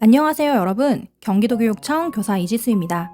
안녕하세요 여러분, 경기도교육청 교사 이지수입니다.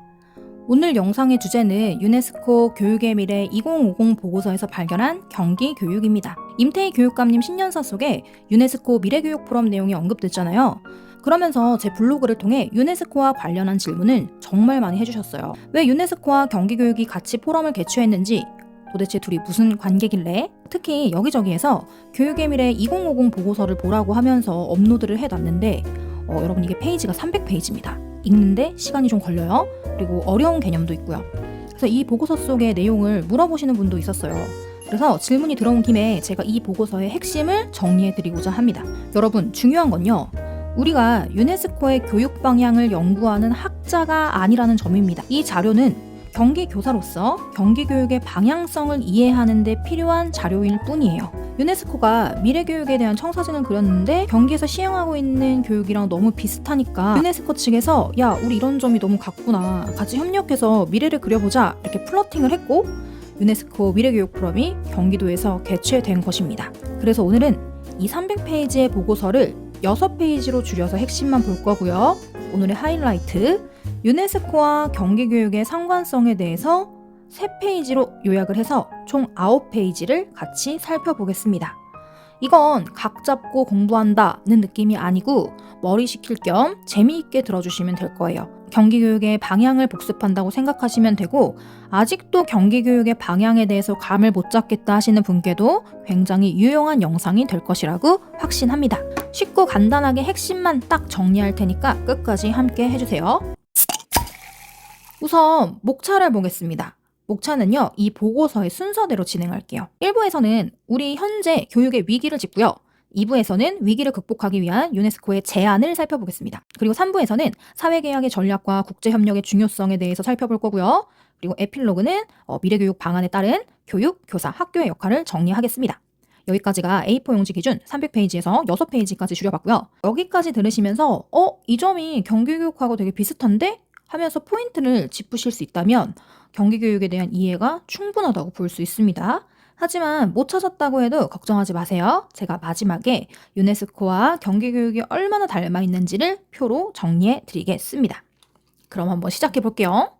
오늘 영상의 주제는 유네스코 교육의 미래 2050 보고서에서 발견한 경기교육입니다. 임태희 교육감님 신년사 속에 유네스코 미래교육 포럼 내용이 언급됐잖아요. 그러면서 제 블로그를 통해 유네스코와 관련한 질문을 정말 많이 해주셨어요. 왜 유네스코와 경기교육이 같이 포럼을 개최했는지, 도대체 둘이 무슨 관계길래? 특히 여기저기에서 교육의 미래 2050 보고서를 보라고 하면서 업로드를 해놨는데 여러분 이게 페이지가 300페이지입니다. 읽는데 시간이 좀 걸려요. 그리고 어려운 개념도 있고요. 그래서 이 보고서 속의 내용을 물어보시는 분도 있었어요. 그래서 질문이 들어온 김에 제가 이 보고서의 핵심을 정리해드리고자 합니다. 여러분 중요한 건요, 우리가 유네스코의 교육 방향을 연구하는 학자가 아니라는 점입니다. 이 자료는 경기교사로서 경기교육의 방향성을 이해하는 데 필요한 자료일 뿐이에요. 유네스코가 미래교육에 대한 청사진을 그렸는데 경기에서 시행하고 있는 교육이랑 너무 비슷하니까 유네스코 측에서 야, 우리 이런 점이 너무 같구나, 같이 협력해서 미래를 그려보자, 이렇게 플러팅을 했고 유네스코 미래교육 포럼이 경기도에서 개최된 것입니다. 그래서 오늘은 이 300페이지의 보고서를 6페이지로 줄여서 핵심만 볼 거고요. 오늘의 하이라이트, 유네스코와 경기교육의 상관성에 대해서 3페이지로 요약을 해서 총 9페이지를 같이 살펴보겠습니다. 이건 각 잡고 공부한다는 느낌이 아니고 머리 식힐 겸 재미있게 들어주시면 될 거예요. 경기교육의 방향을 복습한다고 생각하시면 되고, 아직도 경기교육의 방향에 대해서 감을 못 잡겠다 하시는 분께도 굉장히 유용한 영상이 될 것이라고 확신합니다. 쉽고 간단하게 핵심만 딱 정리할 테니까 끝까지 함께 해주세요. 우선 목차를 보겠습니다. 목차는요, 이 보고서의 순서대로 진행할게요. 1부에서는 우리 현재 교육의 위기를 짚고요. 2부에서는 위기를 극복하기 위한 유네스코의 제안을 살펴보겠습니다. 그리고 3부에서는 사회개혁의 전략과 국제협력의 중요성에 대해서 살펴볼 거고요. 그리고 에필로그는 미래교육 방안에 따른 교육, 교사, 학교의 역할을 정리하겠습니다. 여기까지가 A4 용지 기준 300페이지에서 6페이지까지 줄여봤고요. 여기까지 들으시면서 이 점이 경기교육하고 되게 비슷한데? 하면서 포인트를 짚으실 수 있다면 경기교육에 대한 이해가 충분하다고 볼 수 있습니다. 하지만 못 찾았다고 해도 걱정하지 마세요. 제가 마지막에 유네스코와 경기교육이 얼마나 닮아 있는지를 표로 정리해 드리겠습니다. 그럼 한번 시작해 볼게요.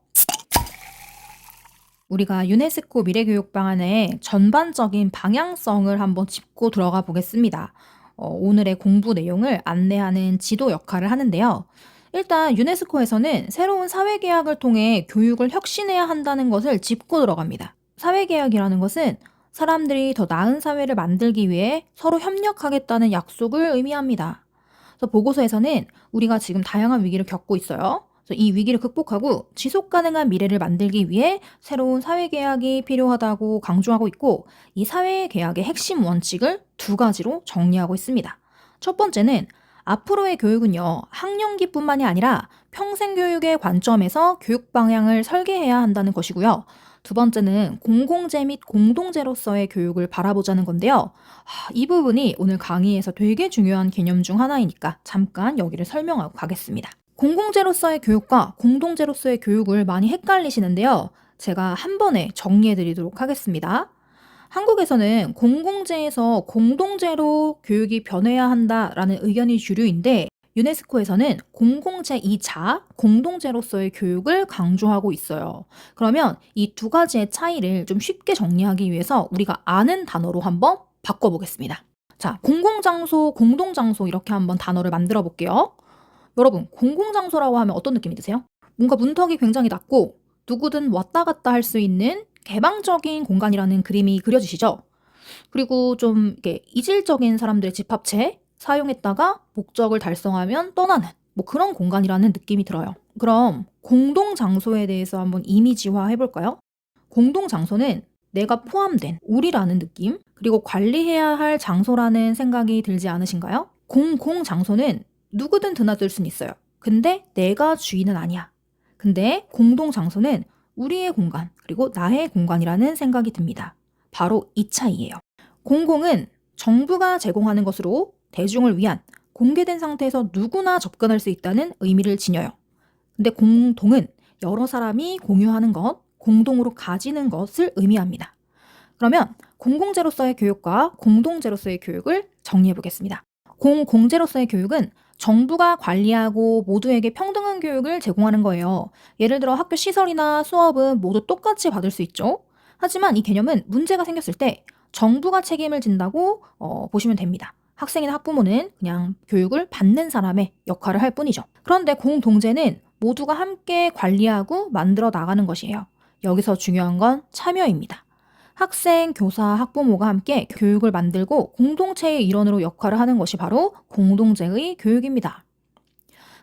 우리가 유네스코 미래교육 방안의 전반적인 방향성을 한번 짚고 들어가 보겠습니다. 오늘의 공부 내용을 안내하는 지도 역할을 하는데요. 일단 유네스코에서는 새로운 사회개혁을 통해 교육을 혁신해야 한다는 것을 짚고 들어갑니다. 사회개혁이라는 것은 사람들이 더 나은 사회를 만들기 위해 서로 협력하겠다는 약속을 의미합니다. 그래서 보고서에서는 우리가 지금 다양한 위기를 겪고 있어요. 그래서 이 위기를 극복하고 지속가능한 미래를 만들기 위해 새로운 사회개혁이 필요하다고 강조하고 있고, 이 사회개혁의 핵심 원칙을 2가지로 정리하고 있습니다. 첫 번째는 앞으로의 교육은요, 학령기뿐만이 아니라 평생교육의 관점에서 교육 방향을 설계해야 한다는 것이고요. 2번째는 공공재 및 공동재로서의 교육을 바라보자는 건데요. 이 부분이 오늘 강의에서 되게 중요한 개념 중 하나이니까 잠깐 여기를 설명하고 가겠습니다. 공공재로서의 교육과 공동재로서의 교육을 많이 헷갈리시는데요. 제가 한 번에 정리해 드리도록 하겠습니다. 한국에서는 공공재에서 공동재로 교육이 변해야 한다라는 의견이 주류인데, 유네스코에서는 공공재 2차, 공동재로서의 교육을 강조하고 있어요. 그러면 이 2가지의 차이를 좀 쉽게 정리하기 위해서 우리가 아는 단어로 한번 바꿔보겠습니다. 자, 공공장소, 공동장소 이렇게 한번 단어를 만들어 볼게요. 여러분, 공공장소라고 하면 어떤 느낌이 드세요? 뭔가 문턱이 굉장히 낮고 누구든 왔다 갔다 할 수 있는 개방적인 공간이라는 그림이 그려지시죠? 그리고 좀 이렇게 이질적인 사람들의 집합체 사용했다가 목적을 달성하면 떠나는 그런 공간이라는 느낌이 들어요. 그럼 공동장소에 대해서 한번 이미지화 해볼까요? 공동장소는 내가 포함된 우리라는 느낌, 그리고 관리해야 할 장소라는 생각이 들지 않으신가요? 공장소는 누구든 드나들 수는 있어요. 근데 내가 주인은 아니야. 근데 공동장소는 우리의 공간, 그리고 나의 공간이라는 생각이 듭니다. 바로 이 차이예요. 공공은 정부가 제공하는 것으로 대중을 위한 공개된 상태에서 누구나 접근할 수 있다는 의미를 지녀요. 근데 공동은 여러 사람이 공유하는 것, 공동으로 가지는 것을 의미합니다. 그러면 공공재로서의 교육과 공동재로서의 교육을 정리해 보겠습니다. 공공재로서의 교육은 정부가 관리하고 모두에게 평등한 교육을 제공하는 거예요. 예를 들어 학교 시설이나 수업은 모두 똑같이 받을 수 있죠. 하지만 이 개념은 문제가 생겼을 때 정부가 책임을 진다고 보시면 됩니다. 학생이나 학부모는 그냥 교육을 받는 사람의 역할을 할 뿐이죠. 그런데 공동체는 모두가 함께 관리하고 만들어 나가는 것이에요. 여기서 중요한 건 참여입니다. 학생, 교사, 학부모가 함께 교육을 만들고 공동체의 일원으로 역할을 하는 것이 바로 공동체의 교육입니다.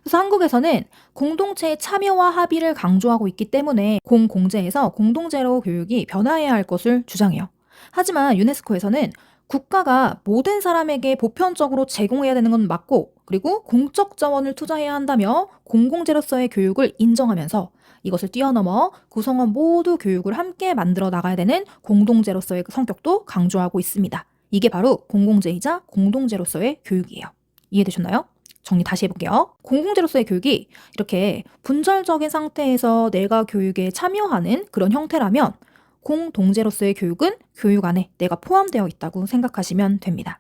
그래서 한국에서는 공동체의 참여와 합의를 강조하고 있기 때문에 공공재에서 공동체로 교육이 변화해야 할 것을 주장해요. 하지만 유네스코에서는 국가가 모든 사람에게 보편적으로 제공해야 되는 건 맞고, 그리고 공적 자원을 투자해야 한다며 공공재로서의 교육을 인정하면서 이것을 뛰어넘어 구성원 모두 교육을 함께 만들어 나가야 되는 공동체로서의 성격도 강조하고 있습니다. 이게 바로 공공재이자 공동체로서의 교육이에요. 이해되셨나요? 정리 다시 해볼게요. 공공재로서의 교육이 이렇게 분절적인 상태에서 내가 교육에 참여하는 그런 형태라면, 공동체로서의 교육은 교육 안에 내가 포함되어 있다고 생각하시면 됩니다.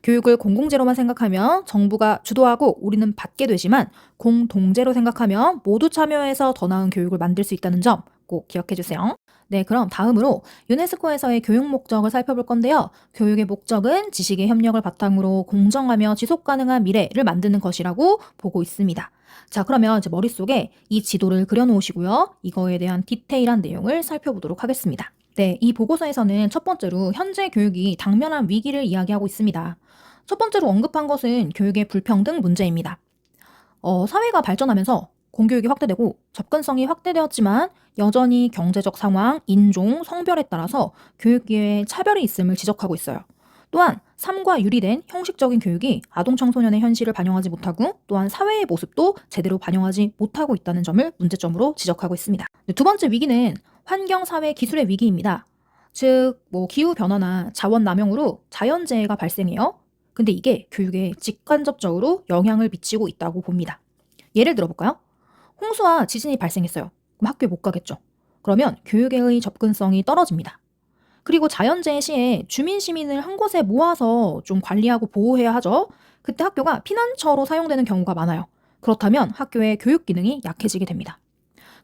교육을 공공재로만 생각하면 정부가 주도하고 우리는 받게 되지만, 공동체로 생각하면 모두 참여해서 더 나은 교육을 만들 수 있다는 점 꼭 기억해 주세요. 네, 그럼 다음으로 유네스코에서의 교육 목적을 살펴볼 건데요. 교육의 목적은 지식의 협력을 바탕으로 공정하며 지속 가능한 미래를 만드는 것이라고 보고 있습니다. 자, 그러면 이제 머릿속에 이 지도를 그려놓으시고요. 이거에 대한 디테일한 내용을 살펴보도록 하겠습니다. 네, 이 보고서에서는 첫 번째로 현재 교육이 당면한 위기를 이야기하고 있습니다. 첫 번째로 언급한 것은 교육의 불평등 문제입니다. 사회가 발전하면서 공교육이 확대되고 접근성이 확대되었지만 여전히 경제적 상황, 인종, 성별에 따라서 교육 기회에 차별이 있음을 지적하고 있어요. 또한 삶과 유리된 형식적인 교육이 아동 청소년의 현실을 반영하지 못하고, 또한 사회의 모습도 제대로 반영하지 못하고 있다는 점을 문제점으로 지적하고 있습니다. 두 번째 위기는 환경, 사회, 기술의 위기입니다. 즉, 기후변화나 자원 남용으로 자연재해가 발생해요. 근데 이게 교육에 직간접적으로 영향을 미치고 있다고 봅니다. 예를 들어볼까요? 홍수와 지진이 발생했어요. 그럼 학교에 못 가겠죠. 그러면 교육의 접근성이 떨어집니다. 그리고 자연재해 시에 주민 시민을 한 곳에 모아서 좀 관리하고 보호해야 하죠. 그때 학교가 피난처로 사용되는 경우가 많아요. 그렇다면 학교의 교육 기능이 약해지게 됩니다.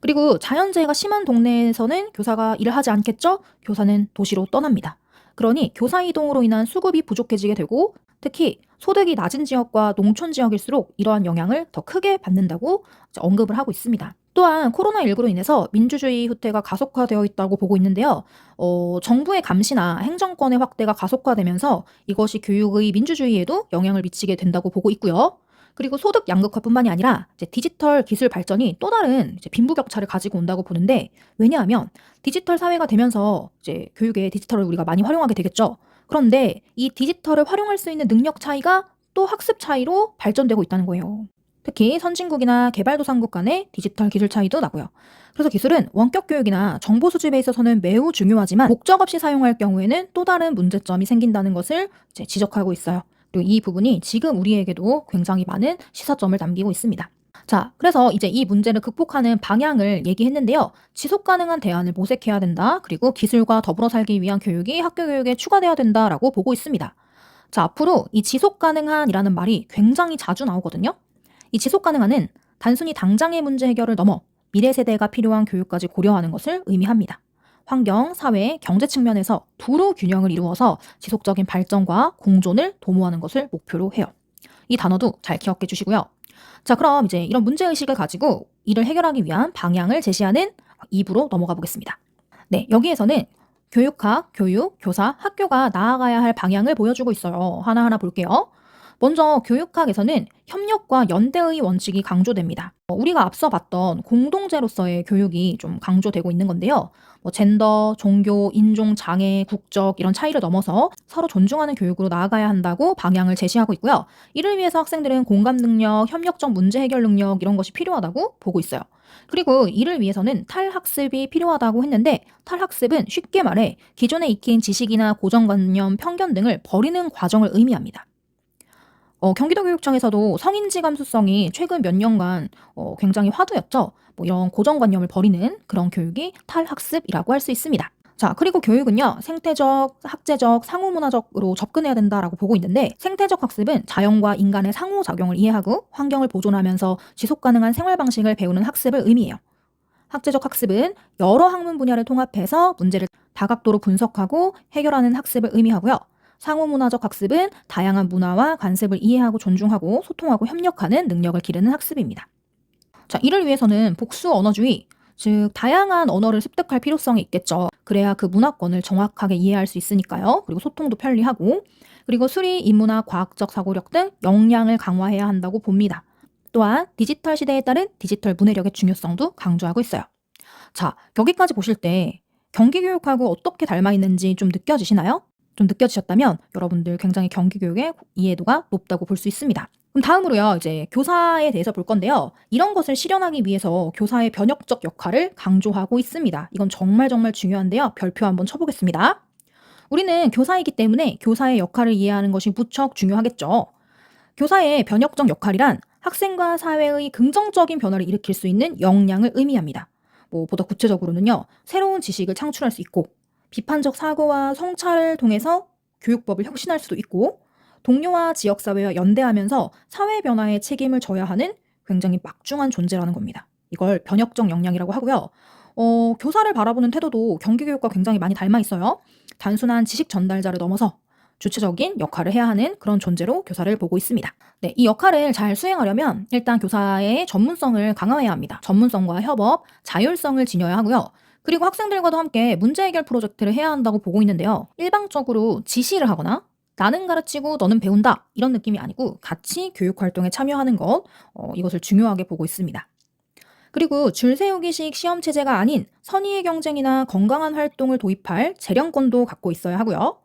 그리고 자연재해가 심한 동네에서는 교사가 일을 하지 않겠죠? 교사는 도시로 떠납니다. 그러니 교사 이동으로 인한 수급이 부족해지게 되고, 특히 소득이 낮은 지역과 농촌 지역일수록 이러한 영향을 더 크게 받는다고 언급을 하고 있습니다. 또한 코로나19로 인해서 민주주의 후퇴가 가속화되어 있다고 보고 있는데요. 정부의 감시나 행정권의 확대가 가속화되면서 이것이 교육의 민주주의에도 영향을 미치게 된다고 보고 있고요. 그리고 소득 양극화뿐만이 아니라 이제 디지털 기술 발전이 또 다른 이제 빈부격차를 가지고 온다고 보는데, 왜냐하면 디지털 사회가 되면서 이제 교육에 디지털을 우리가 많이 활용하게 되겠죠. 그런데 이 디지털을 활용할 수 있는 능력 차이가 또 학습 차이로 발전되고 있다는 거예요. 특히 선진국이나 개발도상국 간의 디지털 기술 차이도 나고요. 그래서 기술은 원격 교육이나 정보 수집에 있어서는 매우 중요하지만 목적 없이 사용할 경우에는 또 다른 문제점이 생긴다는 것을 이제 지적하고 있어요. 그리고 이 부분이 지금 우리에게도 굉장히 많은 시사점을 남기고 있습니다. 자, 그래서 이제 이 문제를 극복하는 방향을 얘기했는데요. 지속 가능한 대안을 모색해야 된다. 그리고 기술과 더불어 살기 위한 교육이 학교 교육에 추가돼야 된다라고 보고 있습니다. 자, 앞으로 이 지속 가능한이라는 말이 굉장히 자주 나오거든요. 이 지속 가능한은 단순히 당장의 문제 해결을 넘어 미래 세대가 필요한 교육까지 고려하는 것을 의미합니다. 환경, 사회, 경제 측면에서 두루 균형을 이루어서 지속적인 발전과 공존을 도모하는 것을 목표로 해요. 이 단어도 잘 기억해 주시고요. 자, 그럼 이제 이런 문제의식을 가지고 이를 해결하기 위한 방향을 제시하는 2부로 넘어가 보겠습니다. 네, 여기에서는 교육학, 교육, 교사, 학교가 나아가야 할 방향을 보여주고 있어요. 하나하나 볼게요. 먼저 교육학에서는 협력과 연대의 원칙이 강조됩니다. 우리가 앞서 봤던 공동체로서의 교육이 좀 강조되고 있는 건데요. 젠더, 종교, 인종, 장애, 국적 이런 차이를 넘어서 서로 존중하는 교육으로 나아가야 한다고 방향을 제시하고 있고요. 이를 위해서 학생들은 공감 능력, 협력적 문제 해결 능력 이런 것이 필요하다고 보고 있어요. 그리고 이를 위해서는 탈학습이 필요하다고 했는데, 탈학습은 쉽게 말해 기존에 익힌 지식이나 고정관념, 편견 등을 버리는 과정을 의미합니다. 경기도교육청에서도 성인지 감수성이 최근 몇 년간 굉장히 화두였죠. 이런 고정관념을 버리는 그런 교육이 탈학습이라고 할 수 있습니다. 자, 그리고 교육은요, 생태적, 학제적, 상호문화적으로 접근해야 된다라고 보고 있는데, 생태적 학습은 자연과 인간의 상호작용을 이해하고 환경을 보존하면서 지속 가능한 생활 방식을 배우는 학습을 의미해요. 학제적 학습은 여러 학문 분야를 통합해서 문제를 다각도로 분석하고 해결하는 학습을 의미하고요. 상호문화적 학습은 다양한 문화와 관습을 이해하고 존중하고 소통하고 협력하는 능력을 기르는 학습입니다. 자, 이를 위해서는 복수 언어주의, 즉 다양한 언어를 습득할 필요성이 있겠죠. 그래야 그 문화권을 정확하게 이해할 수 있으니까요. 그리고 소통도 편리하고, 그리고 수리, 인문학, 과학적 사고력 등 역량을 강화해야 한다고 봅니다. 또한 디지털 시대에 따른 디지털 문해력의 중요성도 강조하고 있어요. 자, 여기까지 보실 때 경기교육하고 어떻게 닮아 있는지 좀 느껴지시나요? 좀 느껴지셨다면 여러분들 굉장히 경기교육의 이해도가 높다고 볼 수 있습니다. 그럼 다음으로요, 이제 교사에 대해서 볼 건데요. 이런 것을 실현하기 위해서 교사의 변혁적 역할을 강조하고 있습니다. 이건 정말 정말 중요한데요. 별표 한번 쳐보겠습니다. 우리는 교사이기 때문에 교사의 역할을 이해하는 것이 무척 중요하겠죠. 교사의 변혁적 역할이란 학생과 사회의 긍정적인 변화를 일으킬 수 있는 역량을 의미합니다. 보다 구체적으로는요, 새로운 지식을 창출할 수 있고, 비판적 사고와 성찰을 통해서 교육법을 혁신할 수도 있고, 동료와 지역사회와 연대하면서 사회 변화에 책임을 져야 하는 굉장히 막중한 존재라는 겁니다. 이걸 변혁적 역량이라고 하고요. 교사를 바라보는 태도도 경기교육과 굉장히 많이 닮아 있어요. 단순한 지식 전달자를 넘어서 주체적인 역할을 해야 하는 그런 존재로 교사를 보고 있습니다. 네, 이 역할을 잘 수행하려면 일단 교사의 전문성을 강화해야 합니다. 전문성과 협업, 자율성을 지녀야 하고요. 그리고 학생들과도 함께 문제 해결 프로젝트를 해야 한다고 보고 있는데요. 일방적으로 지시를 하거나 나는 가르치고 너는 배운다 이런 느낌이 아니고 같이 교육 활동에 참여하는 것, 이것을 중요하게 보고 있습니다. 그리고 줄 세우기식 시험 체제가 아닌 선의의 경쟁이나 건강한 활동을 도입할 재량권도 갖고 있어야 하고요.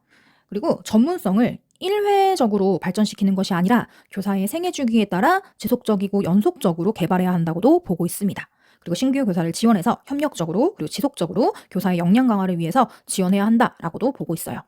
그리고 전문성을 일회적으로 발전시키는 것이 아니라 교사의 생애 주기에 따라 지속적이고 연속적으로 개발해야 한다고도 보고 있습니다. 그리고 신규 교사를 지원해서 협력적으로 그리고 지속적으로 교사의 역량 강화를 위해서 지원해야 한다라고도 보고 있어요.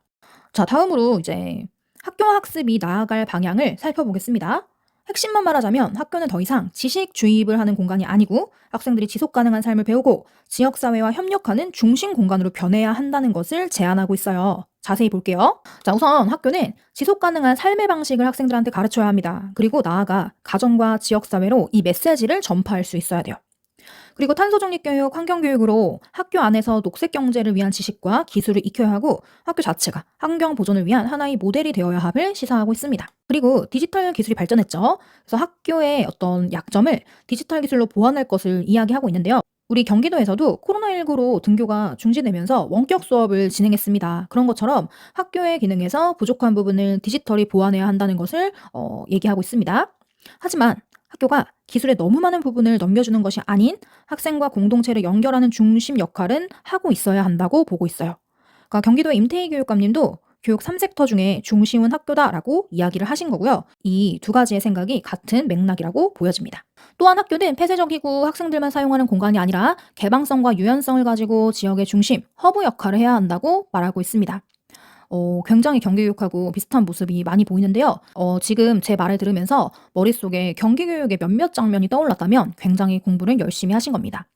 자, 다음으로 이제 학교 학습이 나아갈 방향을 살펴보겠습니다. 핵심만 말하자면 학교는 더 이상 지식 주입을 하는 공간이 아니고 학생들이 지속 가능한 삶을 배우고 지역사회와 협력하는 중심 공간으로 변해야 한다는 것을 제안하고 있어요. 자세히 볼게요. 자, 우선 학교는 지속 가능한 삶의 방식을 학생들한테 가르쳐야 합니다. 그리고 나아가 가정과 지역사회로 이 메시지를 전파할 수 있어야 돼요. 그리고 탄소 중립 교육, 환경 교육으로 학교 안에서 녹색 경제를 위한 지식과 기술을 익혀야 하고 학교 자체가 환경 보존을 위한 하나의 모델이 되어야 함을 시사하고 있습니다. 그리고 디지털 기술이 발전했죠. 그래서 학교의 어떤 약점을 디지털 기술로 보완할 것을 이야기하고 있는데요. 우리 경기도에서도 코로나19로 등교가 중지되면서 원격 수업을 진행했습니다. 그런 것처럼 학교의 기능에서 부족한 부분을 디지털이 보완해야 한다는 것을 얘기하고 있습니다. 하지만 학교가 기술의 너무 많은 부분을 넘겨주는 것이 아닌 학생과 공동체를 연결하는 중심 역할은 하고 있어야 한다고 보고 있어요. 그러니까 경기도 임태희 교육감님도 교육 3섹터 중에 중심은 학교다라고 이야기를 하신 거고요. 이 두 가지의 생각이 같은 맥락이라고 보여집니다. 또한 학교는 폐쇄적이고 학생들만 사용하는 공간이 아니라 개방성과 유연성을 가지고 지역의 중심, 허브 역할을 해야 한다고 말하고 있습니다. 굉장히 경기교육하고 비슷한 모습이 많이 보이는데요. 지금 제 말을 들으면서 머릿속에 경기교육의 몇몇 장면이 떠올랐다면 굉장히 공부를 열심히 하신 겁니다.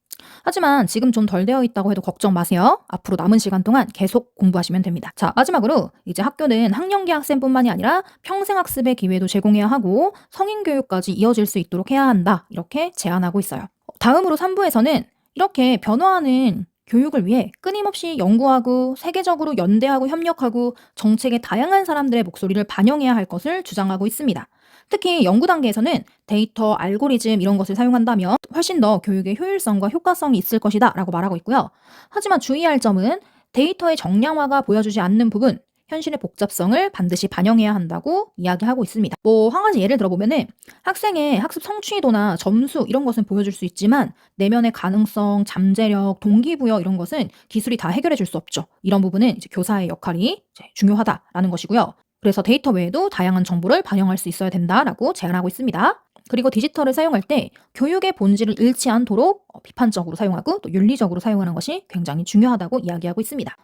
하지만 지금 좀 덜 되어 있다고 해도 걱정 마세요. 앞으로 남은 시간 동안 계속 공부하시면 됩니다. 자, 마지막으로 이제 학교는 학령기 학생뿐만이 아니라 평생 학습의 기회도 제공해야 하고 성인 교육까지 이어질 수 있도록 해야 한다. 이렇게 제안하고 있어요. 다음으로 3부에서는 이렇게 변화하는 교육을 위해 끊임없이 연구하고 세계적으로 연대하고 협력하고 정책의 다양한 사람들의 목소리를 반영해야 할 것을 주장하고 있습니다. 특히 연구 단계에서는 데이터, 알고리즘 이런 것을 사용한다면 훨씬 더 교육의 효율성과 효과성이 있을 것이다 라고 말하고 있고요. 하지만 주의할 점은 데이터의 정량화가 보여주지 않는 부분, 현실의 복잡성을 반드시 반영해야 한다고 이야기하고 있습니다. 한 가지 예를 들어보면은 학생의 학습 성취도나 점수 이런 것은 보여줄 수 있지만 내면의 가능성, 잠재력, 동기부여 이런 것은 기술이 다 해결해 줄 수 없죠. 이런 부분은 이제 교사의 역할이 이제 중요하다라는 것이고요. 그래서 데이터 외에도 다양한 정보를 반영할 수 있어야 된다라고 제안하고 있습니다. 그리고 디지털을 사용할 때 교육의 본질을 잃지 않도록 비판적으로 사용하고 또 윤리적으로 사용하는 것이 굉장히 중요하다고 이야기하고 있습니다.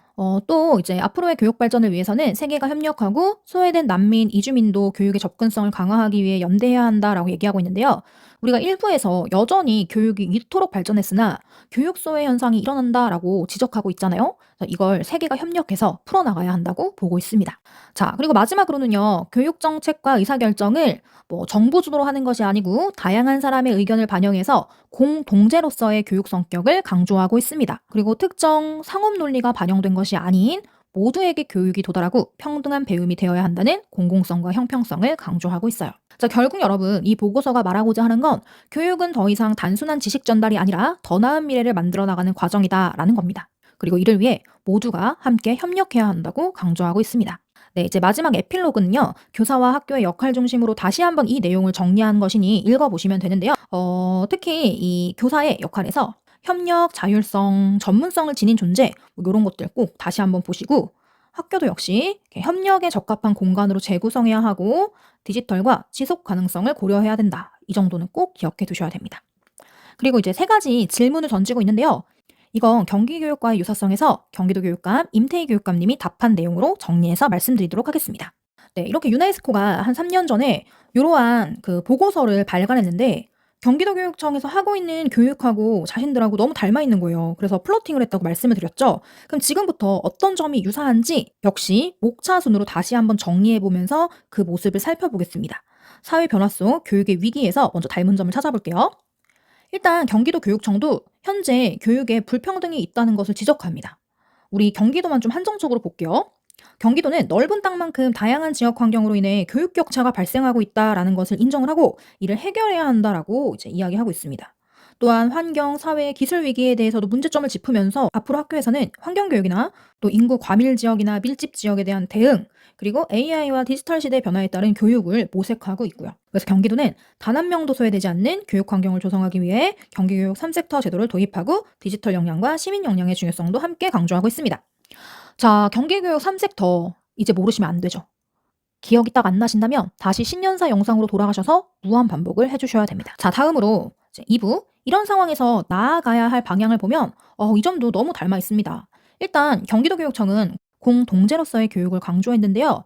또 이제 앞으로의 교육 발전을 위해서는 세계가 협력하고 소외된 난민, 이주민도 교육의 접근성을 강화하기 위해 연대해야 한다라고 얘기하고 있는데요. 우리가 일부에서 여전히 교육이 이토록 발전했으나 교육 소외 현상이 일어난다라고 지적하고 있잖아요. 이걸 세계가 협력해서 풀어나가야 한다고 보고 있습니다. 자, 그리고 마지막으로는요, 교육 정책과 의사결정을 뭐 정부 주도로 하는 것이 아니고 다양한 사람의 의견을 반영해서 공동체로서의 교육 성격을 강조하고 있습니다. 그리고 특정 상업 논리가 반영된 것이 아닌 모두에게 교육이 도달하고 평등한 배움이 되어야 한다는 공공성과 형평성을 강조하고 있어요. 자, 결국 여러분, 이 보고서가 말하고자 하는 건 교육은 더 이상 단순한 지식 전달이 아니라 더 나은 미래를 만들어 나가는 과정이다라는 겁니다. 그리고 이를 위해 모두가 함께 협력해야 한다고 강조하고 있습니다. 네, 이제 마지막 에필로그는요, 교사와 학교의 역할 중심으로 다시 한번 이 내용을 정리한 것이니 읽어보시면 되는데요. 특히 이 교사의 역할에서 협력, 자율성, 전문성을 지닌 존재, 뭐 이런 것들 꼭 다시 한번 보시고, 학교도 역시 이렇게 협력에 적합한 공간으로 재구성해야 하고 디지털과 지속 가능성을 고려해야 된다. 이 정도는 꼭 기억해 두셔야 됩니다. 그리고 이제 세 가지 질문을 던지고 있는데요. 이건 경기교육과의 유사성에서 경기도 교육감 임태희 교육감님이 답한 내용으로 정리해서 말씀드리도록 하겠습니다. 네, 이렇게 유네스코가 한 3년 전에 이러한 그 보고서를 발간했는데 경기도 교육청에서 하고 있는 교육하고 자신들하고 너무 닮아 있는 거예요. 그래서 플러팅을 했다고 말씀을 드렸죠. 그럼 지금부터 어떤 점이 유사한지 역시 목차순으로 다시 한번 정리해 보면서 그 모습을 살펴보겠습니다. 사회 변화 속 교육의 위기에서 먼저 닮은 점을 찾아볼게요. 일단 경기도 교육청도 현재 교육에 불평등이 있다는 것을 지적합니다. 우리 경기도만 좀 한정적으로 볼게요. 경기도는 넓은 땅만큼 다양한 지역 환경으로 인해 교육 격차가 발생하고 있다라는 것을 인정을 하고 이를 해결해야 한다라고 이제 이야기하고 있습니다. 또한 환경, 사회, 기술 위기에 대해서도 문제점을 짚으면서 앞으로 학교에서는 환경교육이나 또 인구 과밀 지역이나 밀집 지역에 대한 대응, 그리고 AI와 디지털 시대 변화에 따른 교육을 모색하고 있고요. 그래서 경기도는 단 한 명도 소외되지 않는 교육 환경을 조성하기 위해 경기교육 3섹터 제도를 도입하고 디지털 역량과 시민 역량의 중요성도 함께 강조하고 있습니다. 자, 경기교육 3섹터 이제 모르시면 안 되죠. 기억이 딱 안 나신다면 다시 신년사 영상으로 돌아가셔서 무한 반복을 해주셔야 됩니다. 자, 다음으로 이제 2부 이런 상황에서 나아가야 할 방향을 보면 이 점도 너무 닮아 있습니다. 일단 경기도교육청은 공동체로서의 교육을 강조했는데요.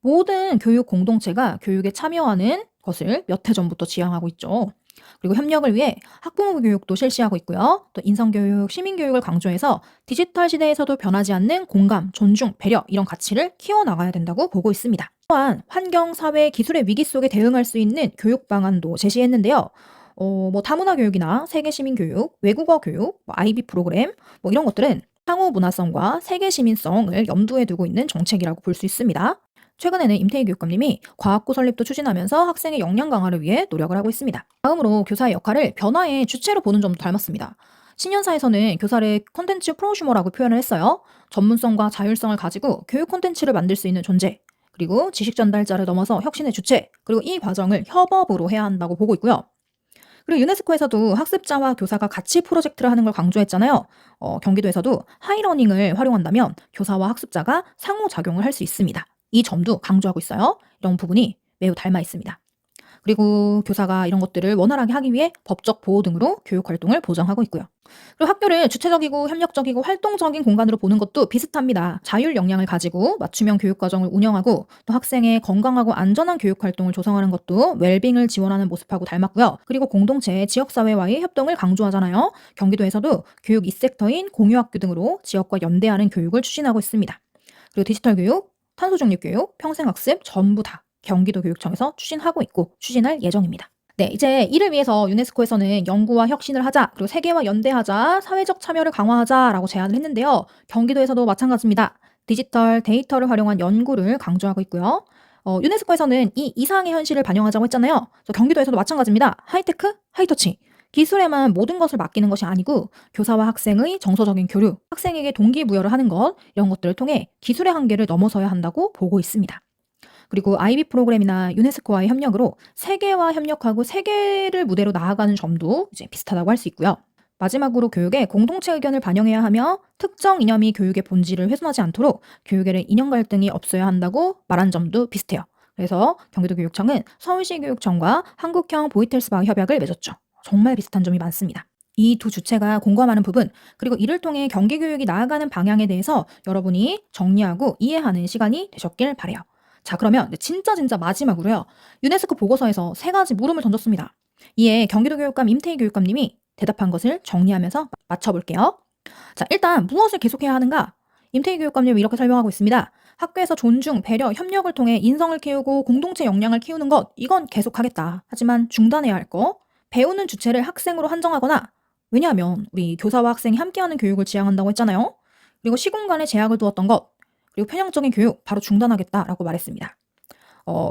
모든 교육 공동체가 교육에 참여하는 것을 몇 해 전부터 지향하고 있죠. 그리고 협력을 위해 학부모 교육도 실시하고 있고요. 또 인성교육, 시민교육을 강조해서 디지털 시대에서도 변하지 않는 공감, 존중, 배려 이런 가치를 키워나가야 된다고 보고 있습니다. 또한 환경, 사회, 기술의 위기 속에 대응할 수 있는 교육 방안도 제시했는데요. 뭐 다문화 교육이나 세계 시민 교육, 외국어 교육, 뭐 IB 프로그램 뭐 이런 것들은 상호 문화성과 세계 시민성을 염두에 두고 있는 정책이라고 볼 수 있습니다. 최근에는 임태희 교육감님이 과학고 설립도 추진하면서 학생의 역량 강화를 위해 노력을 하고 있습니다. 다음으로 교사의 역할을 변화의 주체로 보는 점도 닮았습니다. 신년사에서는 교사를 콘텐츠 프로슈머라고 표현을 했어요. 전문성과 자율성을 가지고 교육 콘텐츠를 만들 수 있는 존재, 그리고 지식 전달자를 넘어서 혁신의 주체, 그리고 이 과정을 협업으로 해야 한다고 보고 있고요. 그리고 유네스코에서도 학습자와 교사가 같이 프로젝트를 하는 걸 강조했잖아요. 경기도에서도 하이러닝을 활용한다면 교사와 학습자가 상호작용을 할 수 있습니다. 이 점도 강조하고 있어요. 이런 부분이 매우 닮아 있습니다. 그리고 교사가 이런 것들을 원활하게 하기 위해 법적 보호 등으로 교육 활동을 보장하고 있고요. 그리고 학교를 주체적이고 협력적이고 활동적인 공간으로 보는 것도 비슷합니다. 자율 역량을 가지고 맞춤형 교육 과정을 운영하고 또 학생의 건강하고 안전한 교육 활동을 조성하는 것도 웰빙을 지원하는 모습하고 닮았고요. 그리고 공동체, 지역사회와의 협동을 강조하잖아요. 경기도에서도 교육 2섹터인 공유학교 등으로 지역과 연대하는 교육을 추진하고 있습니다. 그리고 디지털 교육, 탄소 중립 교육, 평생학습 전부 다 경기도 교육청에서 추진하고 있고 추진할 예정입니다. 네, 이제 이를 위해서 유네스코에서는 연구와 혁신을 하자, 그리고 세계와 연대하자, 사회적 참여를 강화하자라고 제안을 했는데요. 경기도에서도 마찬가지입니다. 디지털 데이터를 활용한 연구를 강조하고 있고요. 유네스코에서는 이 이상의 현실을 반영하자고 했잖아요. 그래서 경기도에서도 마찬가지입니다. 하이테크, 하이터치. 기술에만 모든 것을 맡기는 것이 아니고 교사와 학생의 정서적인 교류, 학생에게 동기부여를 하는 것 이런 것들을 통해 기술의 한계를 넘어서야 한다고 보고 있습니다. 그리고 IB 프로그램이나 유네스코와의 협력으로 세계와 협력하고 세계를 무대로 나아가는 점도 이제 비슷하다고 할 수 있고요. 마지막으로 교육에 공동체 의견을 반영해야 하며 특정 이념이 교육의 본질을 훼손하지 않도록 교육에는 이념 갈등이 없어야 한다고 말한 점도 비슷해요. 그래서 경기도교육청은 서울시 교육청과 한국형 보이텔스바와 협약을 맺었죠. 정말 비슷한 점이 많습니다. 이 두 주체가 공감하는 부분, 그리고 이를 통해 경기교육이 나아가는 방향에 대해서 여러분이 정리하고 이해하는 시간이 되셨길 바라요. 자, 그러면 진짜 마지막으로요. 유네스코 보고서에서 세 가지 물음을 던졌습니다. 이에 경기도 교육감 임태희 교육감님이 대답한 것을 정리하면서 맞춰볼게요. 자, 일단 무엇을 계속해야 하는가? 임태희 교육감님은 이렇게 설명하고 있습니다. 학교에서 존중, 배려, 협력을 통해 인성을 키우고 공동체 역량을 키우는 것, 이건 계속하겠다. 하지만 중단해야 할 거, 배우는 주체를 학생으로 한정하거나, 왜냐하면 우리 교사와 학생이 함께하는 교육을 지향한다고 했잖아요. 그리고 시공간에 제약을 두었던 것, 그리고 편향적인 교육 바로 중단하겠다라고 말했습니다.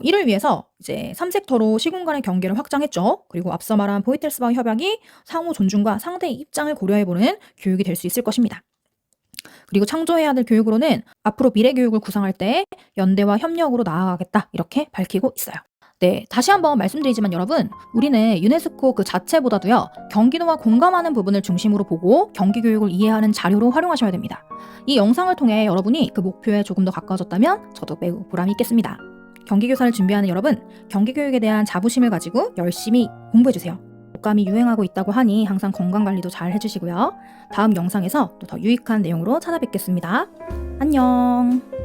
이를 위해서 이제 3섹터로 시공간의 경계를 확장했죠. 그리고 앞서 말한 보이텔스바흐 협약이 상호 존중과 상대의 입장을 고려해보는 교육이 될 수 있을 것입니다. 그리고 창조해야 될 교육으로는 앞으로 미래 교육을 구상할 때 연대와 협력으로 나아가겠다 이렇게 밝히고 있어요. 네, 다시 한번 말씀드리지만 여러분, 우리는 유네스코 그 자체보다도요, 경기도와 공감하는 부분을 중심으로 보고 경기교육을 이해하는 자료로 활용하셔야 됩니다. 이 영상을 통해 여러분이 그 목표에 조금 더 가까워졌다면 저도 매우 보람이 있겠습니다. 경기교사를 준비하는 여러분, 경기교육에 대한 자부심을 가지고 열심히 공부해주세요. 독감이 유행하고 있다고 하니 항상 건강관리도 잘 해주시고요. 다음 영상에서 또 더 유익한 내용으로 찾아뵙겠습니다. 안녕.